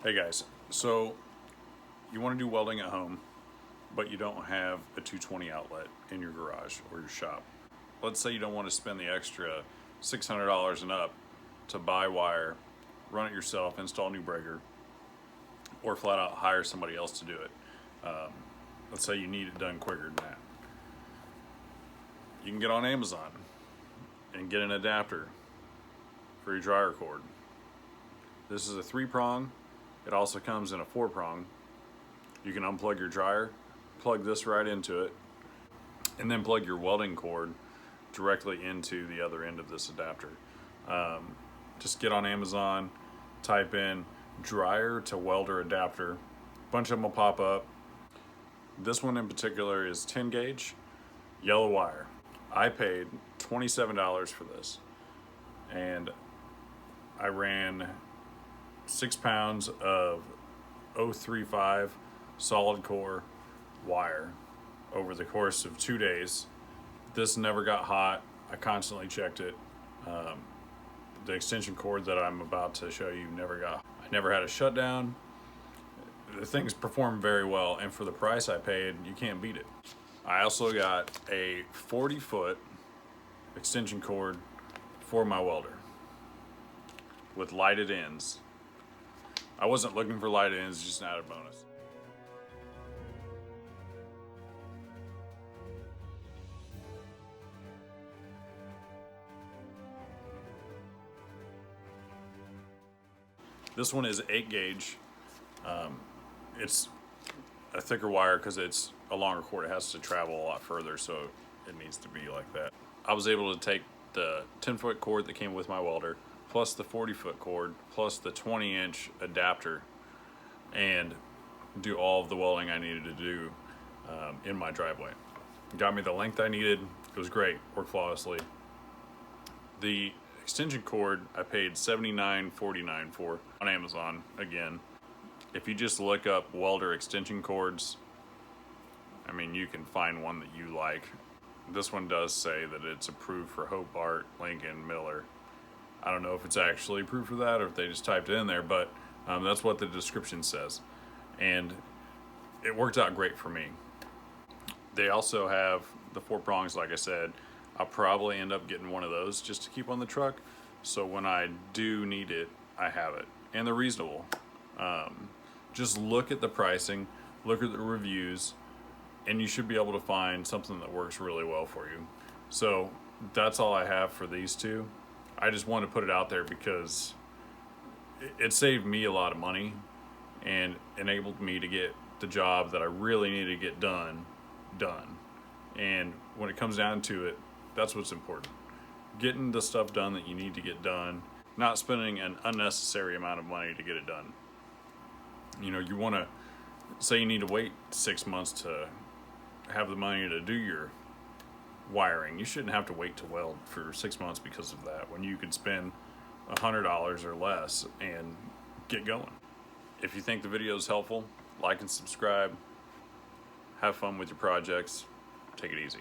Hey guys, so you want to do welding at home, but you don't have a 220 outlet in your garage or your shop. Let's say you don't want to spend the extra $600 and up to buy wire, run it yourself, install a new breaker, or flat out hire somebody else to do it. Let's say you need it done quicker than that. You can get on Amazon and get an adapter for your dryer cord. This is a 3-prong. It also comes in a 4-prong. You can unplug your dryer, plug this right into it, and then plug your welding cord directly into the other end of this adapter. Just get on Amazon, type in dryer to welder adapter. A bunch of them will pop up. This one in particular is 10 gauge, yellow wire. I paid $27 for this, and I ran 6 pounds of 035 solid core wire over the course of 2 days. This never got hot. I constantly checked it. The extension cord that I'm about to show you I never had a shutdown. The things perform very well, and for the price I paid, you can't beat it. I also got a 40-foot extension cord for my welder with lighted ends. I wasn't looking for lighted ends, just an added bonus. This one is 8 gauge. It's a thicker wire because it's a longer cord. It has to travel a lot further, so it needs to be like that. I was able to take the 10-foot cord that came with my welder, plus the 40-foot cord, plus the 20-inch adapter, and do all of the welding I needed to do in my driveway. Got me the length I needed. It was great, worked flawlessly. The extension cord I paid $79.49 for on Amazon again. If you just look up welder extension cords, I mean, you can find one that you like. This one does say that it's approved for Hobart, Lincoln, Miller. I don't know if it's actually approved for that or if they just typed it in there, but that's what the description says. And it worked out great for me. They also have the 4 prongs, like I said. I'll probably end up getting one of those just to keep on the truck. So when I do need it, I have it. And they're reasonable. Just look at the pricing, look at the reviews, and you should be able to find something that works really well for you. So that's all I have for these two. I just wanted to put it out there because it saved me a lot of money and enabled me to get the job that I really need to get done. And when it comes down to it, that's what's important. Getting the stuff done that you need to get done, not spending an unnecessary amount of money to get it done. You know, you want to say you need to wait 6 months to have the money to do your wiring. You shouldn't have to wait to weld for 6 months because of that, when you could spend $100 or less and get going. If you think the video is helpful, like and subscribe. Have fun with your projects. Take it easy.